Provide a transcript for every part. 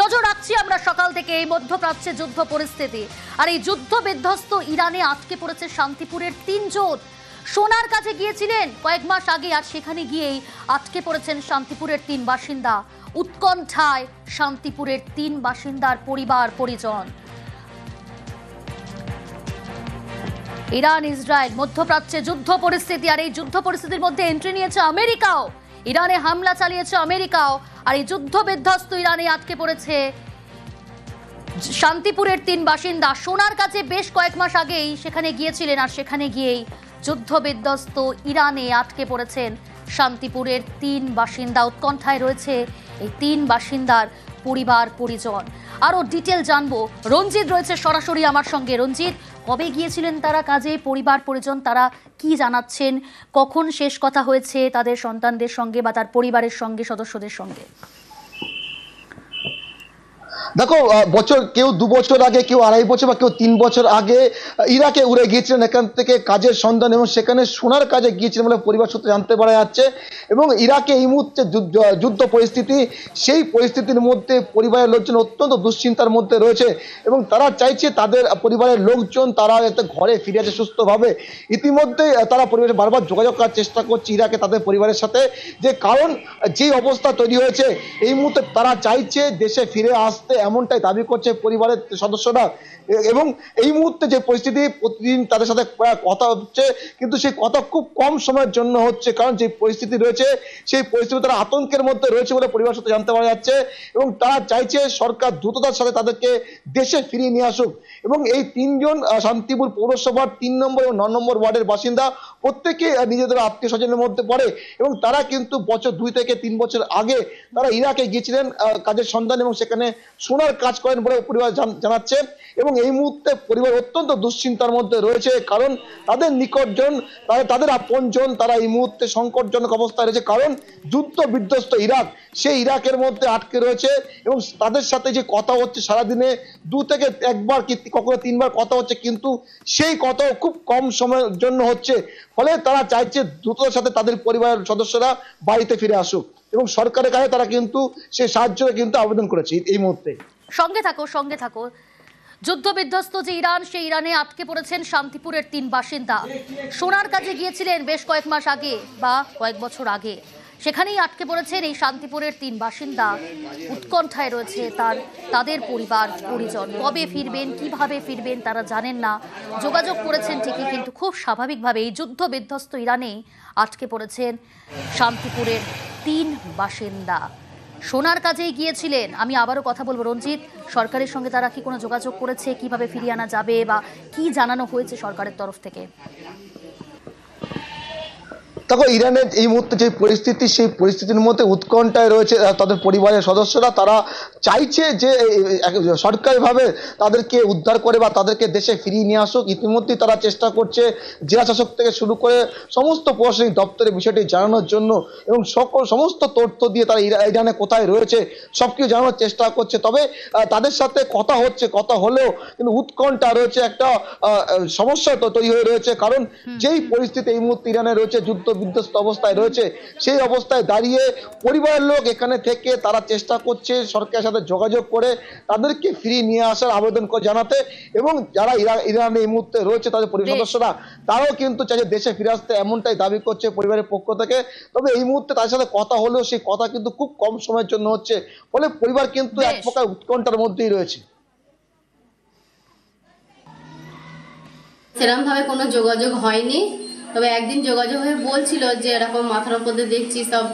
নজর রাখছি আমরা সকাল থেকে এই মধ্যপ্রাচ্যে যুদ্ধ পরিস্থিতি। আর এই যুদ্ধ বিধ্বস্ত ইরানে আটকে পড়েছে শান্তিপুরের 3 জন। সোনার কাছে গিয়েছিলেন কয়েক মাস আগে, আর সেখানে গিয়েই আটকে পড়েছেন শান্তিপুরের 3 বাসিন্দা। উৎকণ্ঠায় শান্তিপুরের 3 বাসিন্দার পরিবার পরিজন। ইরান ইসরায়েল মধ্যপ্রাচ্যে যুদ্ধ পরিস্থিতি, আর এই যুদ্ধ পরিস্থিতির মধ্যে এন্ট্রি নিয়েছে আমেরিকাও। ইরানে হামলা চালিয়েছে আমেরিকাও, আর এই যুদ্ধ বিধ্বস্ত ইরানে আটকে পড়েছে শান্তিপুরের 3 বাসিন্দা। সোনার কাছে বেশ কয়েক মাস আগেই সেখানে গিয়েছিলেন, আর সেখানে গিয়েই যুদ্ধ বিধ্বস্ত ইরানে আটকে পড়েছেন শান্তিপুরের 3 বাসিন্দা। উৎকণ্ঠায় রয়েছে এই 3 বাসিন্দার পরিবার পরিজন। আরো ডিটেল জানবো, রঞ্জিত রয়েছে সরাসরি আমার সঙ্গে। রঞ্জিত, কবে গিয়েছিলেন তারা কাজে, পরিবার পরিজন তারা কি জানাচ্ছেন, কখন শেষ কথা হয়েছে তাদের সন্তানদের সঙ্গে বা তার পরিবারের সঙ্গে, সদস্যদের সঙ্গে? দেখো, বছর কেউ 2 বছর আগে, কেউ 2.5 বছর বা কেউ 3 বছর আগে ইরাকে উড়ে গিয়েছিলেন এখান থেকে কাজের সন্ধান, এবং সেখানে সোনার কাজে গিয়েছিলেন বলে পরিবার সূত্রে জানতে পারা যাচ্ছে। এবং ইরাকে এই মুহূর্তে যুদ্ধ পরিস্থিতি, সেই পরিস্থিতির মধ্যে পরিবারের লোকজন অত্যন্ত দুশ্চিন্তার মধ্যে রয়েছে, এবং তারা চাইছে তাদের পরিবারের লোকজন তারা যাতে ঘরে ফিরে আসে সুস্থভাবে। ইতিমধ্যে তারা পরিবারে বারবার যোগাযোগ করার চেষ্টা করছে ইরাকে তাদের পরিবারের সাথে, যে কারণ যে অবস্থা তৈরি হয়েছে এই মুহূর্তে তারা চাইছে দেশে ফিরে আসতে, এমনটাই দাবি করছে পরিবারের সদস্যরা। এবং এই মুহূর্তে যে পরিস্থিতি, প্রতিদিন তাদের সাথে কথা হচ্ছে, কিন্তু সেই কথা খুব কম সময়ের জন্য হচ্ছে, কারণ যে পরিস্থিতি রয়েছে সেই পরিস্থিতি তারা আতঙ্কের মধ্যে রয়েছে বলে পরিবার সূত্রে জানতে পারা যাচ্ছে। এবং তারা চাইছে সরকার দ্রুততার সাথে তাদেরকে দেশে ফিরিয়ে নিয়ে আসুক। এবং এই 3 জন শান্তিপুর পৌরসভার 3 নম্বর এবং 9 নম্বর ওয়ার্ডের বাসিন্দা, প্রত্যেকে নিজেদের আত্মীয় স্বজনের মধ্যে পড়ে, এবং তারা কিন্তু বছর 2 থেকে 3 বছর আগে তারা ইরাকে গিয়েছিলেন কাজের সন্ধান, এবং সেখানে সোনার কাজ করেন বলে পরিবার জানাচ্ছে। এবং এই মুহূর্তে পরিবার অত্যন্ত দুশ্চিন্তার মধ্যে রয়েছে, কারণ তাদের নিকটজন, তাদের আপনজন তারা এই মুহূর্তে সংকটজনক অবস্থায় রয়েছে, কারণ যুদ্ধ বিধ্বস্ত ইরাক, সেই ইরাকের মধ্যে আটকে রয়েছে। এবং তাদের সাথে যে কথা হচ্ছে সারাদিনে 2 থেকে 1 বার কি কখনো 3 বার কথা হচ্ছে, কিন্তু সেই কথাও খুব কম সময়ের জন্য হচ্ছে। ফলে তারা চাইছে দ্রুততার সাথে তাদের পরিবারের সদস্যরা বাড়িতে ফিরে আসুক, এবং সরকারের কাছে তারা কিন্তু সেই সাহায্যের কিন্তু আবেদন করেছে এই মুহূর্তে। সঙ্গে থাকো। যুদ্ধ বিধ্বস্ত যে ইরান, সেই ইরানে আটকে পড়েছেন শান্তিপুরের 3 বাসিন্দা। সোনার কাজে গিয়েছিলেন বেশ কয়েক মাস আগে বা কয়েক বছর আগে, সেখানেই আটকে পড়েছেন এই শান্তিপুরের 3 বাসিন্দা। উৎকণ্ঠায় রয়েছে তাদের পরিবার পরিজন। কবে ফিরবেন, কিভাবে ফিরবেন তারা জানেন না। যোগাযোগ করেছেন ঠিকই, কিন্তু খুব স্বাভাবিকভাবে এই যুদ্ধ বিধ্বস্ত ইরানেই আটকে পড়েছেন শান্তিপুরের 3 বাসিন্দা। সোনার কাজেই গিয়েছিলেন। আমি আবারও কথা বলবো, রঞ্জিত, সরকারের সঙ্গে তারা কি কোনো যোগাযোগ করেছে, কিভাবে ফিরিয়ে আনা যাবে বা কি জানানো হয়েছে সরকারের তরফ থেকে? দেখো, ইরানের এই মুহূর্তে যে পরিস্থিতি, সেই পরিস্থিতির মধ্যে উৎকণ্ঠায় রয়েছে তাদের পরিবারের সদস্যরা। তারা চাইছে যে সরকারিভাবে তাদেরকে উদ্ধার করে বা তাদেরকে দেশে ফিরিয়ে নিয়ে আসুক। ইতিমধ্যেই তারা চেষ্টা করছে জেলা শাসক থেকে শুরু করে সমস্ত প্রশাসনিক দপ্তরে বিষয়টি জানানোর জন্য, এবং সমস্ত তথ্য দিয়ে তারা ইরানে কোথায় রয়েছে সবকিছু জানানোর চেষ্টা করছে। তবে তাদের সাথে কথা হচ্ছে, কথা হলেও কিন্তু উৎকণ্ঠা রয়েছে, একটা সমস্যা তৈরি হয়ে রয়েছে, কারণ যেই পরিস্থিতি এই মুহূর্তে ইরানে রয়েছে, যুদ্ধ বিধ্বস্ত অবস্থায় রয়েছে, সেই অবস্থায় দাঁড়িয়ে পরিবারের লোক এখানে থেকে তারা চেষ্টা করছে সরকারের সাথে যোগাযোগ করে তাদেরকে ফিরিয়ে নিয়ে আসার আবেদন জানাতে। এবং যারা ইরানে এই মুহূর্তে রয়েছে তাদের পরিবার সদস্যরা, তারাও কিন্তু চাইছে দেশে ফিরে আসতে, এমনটাই দাবি করছে পরিবারের পক্ষ থেকে। তবে এই মুহূর্তে তাদের সাথে কথা হলেও সেই কথা কিন্তু খুব কম সময়ের জন্য হচ্ছে, ফলে পরিবার কিন্তু এক প্রকার উৎকণ্ঠার মধ্যেই রয়েছে। সেরকম ভাবে কোনো যোগাযোগ হয়নি, তবে একদিন যোগাযোগ হয়ে বলছিল যে এরকম মাথার উপর দিয়ে দেখছি সব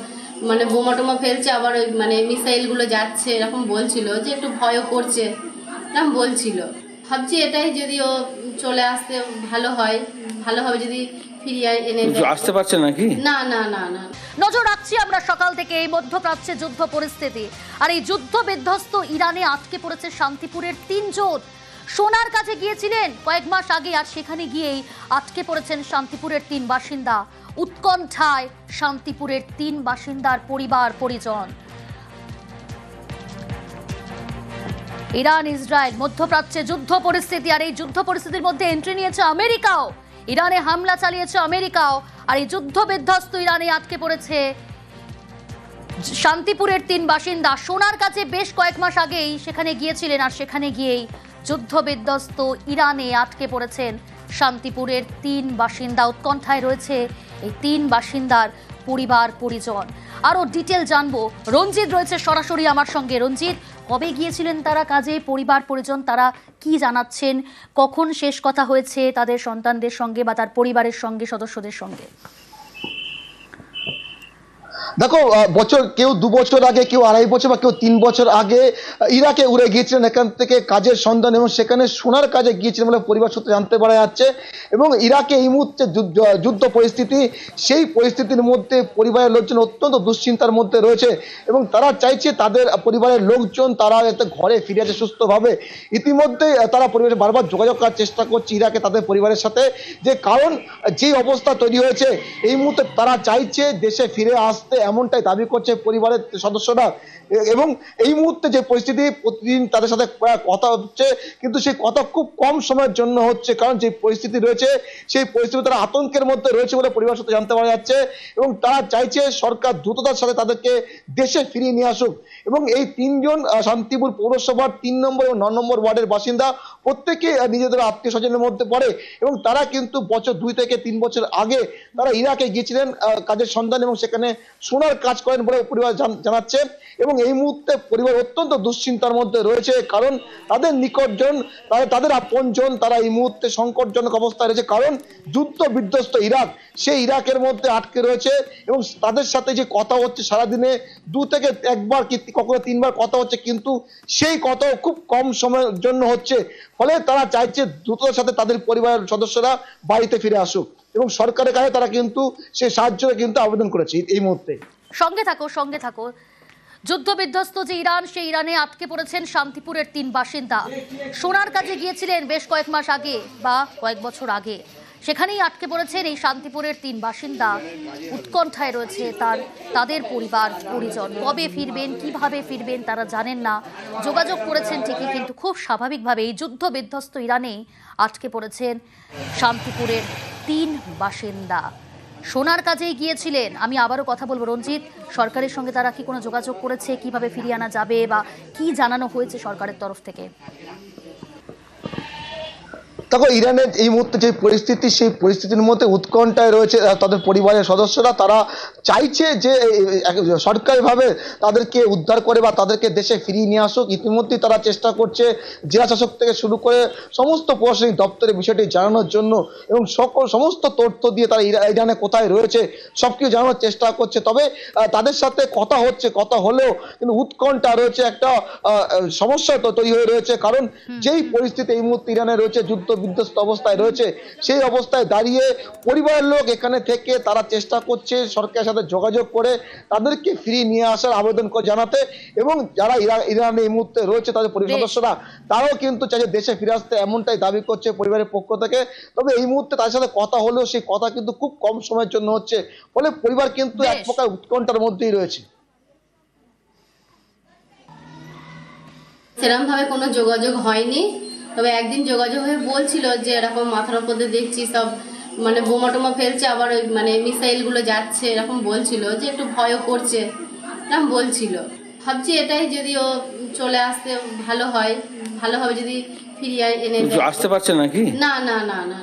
মানে বোমা টোমা ফেলছে, আবার ওই মানে মিসাইল গুলো যাচ্ছে, এরকম বলছিল, যে একটু ভয়ও করছে এরকম বলছিল। ভাবছি এটাই, যদি ও চলে আসতে ভালো হয়, ভালোভাবে যদি ফিরিয়ে এনে আসতে পারছে নাকি? না না না না। নজর রাখছি আমরা সকাল থেকে এই মধ্যপ্রাচ্যে যুদ্ধ পরিস্থিতি, আর এই যুদ্ধ বিধ্বস্ত ইরানে আটকে পড়েছে শান্তিপুরের 3 জন। সোনার কাছে গিয়েছিলেন কয়েক মাস আগে, আর সেখানে গিয়েই আটকে পড়েছেন শান্তিপুরের 3 বাসিন্দা। উৎকণ্ঠায় শান্তিপুরের 3 বাসিন্দার পরিবার পরিজন। ইরান ইসরায়েল মধ্যপ্রাচ্যে যুদ্ধ পরিস্থিতি, আর এই যুদ্ধ পরিস্থিতির মধ্যে এন্ট্রি নিয়েছে আমেরিকাও। ইরানে হামলা চালিয়েছে আমেরিকাও, আর এই যুদ্ধ বিধ্বস্ত ইরানে আটকে পড়েছে শান্তিপুরের 3 বাসিন্দা সোনার কাছে বেশ কয়েক মাস আগেই সেখানে গিয়েছিলেন, আর সেখানে গিয়েই যুদ্ধ বিধ্বস্ত ইরানে আটকে পড়েছেন শান্তিপুরের 3 বাসিন্দা। উৎকণ্ঠায় রয়েছে এই 3 বাসিন্দার পরিবার পরিজন। আরো ডিটেল জানবো, রঞ্জিত রয়েছে সরাসরি আমার সঙ্গে। রঞ্জিত, কবে গিয়েছিলেন তারা কাজে, পরিবার পরিজন তারা কি জানাচ্ছেন, কখন শেষ কথা হয়েছে তাদের সন্তানদের সঙ্গে বা তার পরিবারের সঙ্গে, সদস্যদের সঙ্গে? দেখো, বছর কেউ 2 বছর আগে, কেউ 2.5 বছর বা কেউ 3 বছর আগে ইরাকে উড়ে গিয়েছিলেন এখান থেকে কাজের সন্ধান, এবং সেখানে সোনার কাজে গিয়েছিলেন বলে পরিবার সূত্রে জানতে পারা যাচ্ছে। এবং ইরাকে এই মুহূর্তে যুদ্ধ পরিস্থিতি, সেই পরিস্থিতির মধ্যে পরিবারের লোকজন অত্যন্ত দুশ্চিন্তার মধ্যে রয়েছে এবং তারা চাইছে তাদের পরিবারের লোকজন তারা যাতে ঘরে ফিরে আসে সুস্থভাবে। ইতিমধ্যে তারা পরিবারে বারবার যোগাযোগ করার চেষ্টা করছে ইরাকে তাদের পরিবারের সাথে, যে কারণ যে অবস্থা তৈরি হয়েছে এই মুহূর্তে তারা চাইছে দেশে ফিরে আসতে, এমনটাই দাবি করছে পরিবারের সদস্যরা। এবং এই মুহূর্তে যে পরিস্থিতি, প্রতিদিন তাদের সাথে কথা হচ্ছে, কিন্তু সেই কথা খুব কম সময়ের জন্য হচ্ছে, কারণ যে পরিস্থিতি রয়েছে সেই পরিস্থিতি তারা আতঙ্কের মধ্যে রয়েছে বলে পরিবার সূত্রে জানতে পারা যাচ্ছে। এবং তারা চাইছে সরকার দ্রুততার সাথে তাদেরকে দেশে ফিরিয়ে নিয়ে আসুক। এবং এই 3 জন শান্তিপুর পৌরসভার 3 নম্বর এবং 9 নম্বর ওয়ার্ডের বাসিন্দা, প্রত্যেকে নিজেদের আত্মীয় স্বজনের মধ্যে পড়ে এবং তারা কিন্তু বছর 2 থেকে 3 বছর আগে তারা ইরাকে গিয়েছিলেন কাজের সন্ধান, এবং সেখানে সোনার কাজ করেন বলে পরিবার জানাচ্ছে। এবং এই মুহূর্তে পরিবার অত্যন্ত দুশ্চিন্তার মধ্যে রয়েছে, কারণ তাদের নিকটজন, তাদের আপনজন তারা এই মুহূর্তে সংকটজনক অবস্থায় রয়েছে, কারণ যুদ্ধ বিধ্বস্ত ইরাক, সেই ইরাকের মধ্যে আটকে রয়েছে। এবং তাদের সাথে যে কথা হচ্ছে সারাদিনে 2 থেকে 1 বার কি কখনো 3 বার কথা হচ্ছে, কিন্তু সেই কথা খুব কম সময়ের জন্য হচ্ছে। ফলে তারা চাইছে দ্রুততার সাথে তাদের পরিবারের সদস্যরা বাড়িতে ফিরে আসুক, এবং সরকারের কাছে তারা কিন্তু সেই সাহায্যের কিন্তু আবেদন করেছে এই মুহূর্তে। সঙ্গে থাকো। যুদ্ধ বিধ্বস্ত যে ইরান, সেই ইরানে আটকে পড়েছেন শান্তিপুরের 3 বাসিন্দা। সোনার কাজে গিয়েছিলেন বেশ কয়েক মাস আগে বা কয়েক বছর আগে, সেখানেই আটকে পড়েছেন এই শান্তিপুরের 3 বাসিন্দা। উৎকণ্ঠায় রয়েছে তাদের পরিবার পরিজন। কবে ফিরবেন, কিভাবে ফিরবেন তারা জানেন না। যোগাযোগ করেছেন ঠিকই, কিন্তু খুব স্বাভাবিকভাবে এই যুদ্ধ বিধ্বস্ত ইরানে আটকে পড়েছেন শান্তিপুরের 3 বাসিন্দা। সোনার কাজেই গিয়েছিলেন। আমি আবারও কথা বলবো, রঞ্জিত, সরকারের সঙ্গে তারা কি কোনো যোগাযোগ করেছে, কিভাবে ফিরিয়ে আনা যাবে বা কি জানানো হয়েছে সরকারের তরফ থেকে? দেখো, ইরানের এই মুহূর্তে যে পরিস্থিতি, সেই পরিস্থিতির মধ্যে উৎকণ্ঠায় রয়েছে তাদের পরিবারের সদস্যরা। তারা চাইছে যে সরকারিভাবে তাদেরকে উদ্ধার করে বা তাদেরকে দেশে ফিরিয়ে নিয়ে আসুক। ইতিমধ্যেই তারা চেষ্টা করছে জেলা শাসক থেকে শুরু করে সমস্ত প্রশাসনিক দপ্তরে বিষয়টি জানানোর জন্য, এবং সমস্ত তথ্য দিয়ে তারা ইরানে কোথায় রয়েছে সবকিছু জানানোর চেষ্টা করছে। তবে তাদের সাথে কথা হচ্ছে, কথা হলেও কিন্তু উৎকণ্ঠা রয়েছে, একটা সমস্যা তৈরি হয়ে রয়েছে, কারণ যেই পরিস্থিতি এই মুহূর্তে ইরানে রয়েছে, যুদ্ধ বিধ্বস্ত অবস্থায় রয়েছে, সেই অবস্থায় দাঁড়িয়ে পরিবারের লোক এখানে থেকে তারা চেষ্টা করছে সরকারের সাথে যোগাযোগ করে তাদেরকে ফিরিয়ে নিয়ে আসার আবেদন করে জানাতে। এবং যারা ইরানে এই মুহূর্তে রয়েছে তাদের পরিবার সদস্যরা, তারাও কিন্তু চাইছে দেশে ফিরে আসতে, এমনটাই দাবি করছে পরিবারের পক্ষ থেকে। তবে এই মুহূর্তে তাদের সাথে কথা হলেও সেই কথা কিন্তু খুব কম সময়ের জন্য হচ্ছে, ফলে পরিবার কিন্তু এক প্রকার উৎকণ্ঠার মধ্যেই রয়েছে। সেরকম ভাবে কোনো যোগাযোগ হয়নি, তবে একদিন যোগাযোগ হয়ে বলছিল যে এরকম মাথার উপর দিয়ে দেখছি সব মানে বোমা টোমা ফেলছে, আবার ওই মানে মিসাইলগুলো যাচ্ছে, এরকম বলছিল, যে একটু ভয়ও করছে এরকম বলছিল। ভাবছি এটাই, যদি ও চলে আসতে ভালো হয়, ভালোভাবে যদি ফিরিয়ে এনে দেয়। আসতে পারছে নাকি? না না না না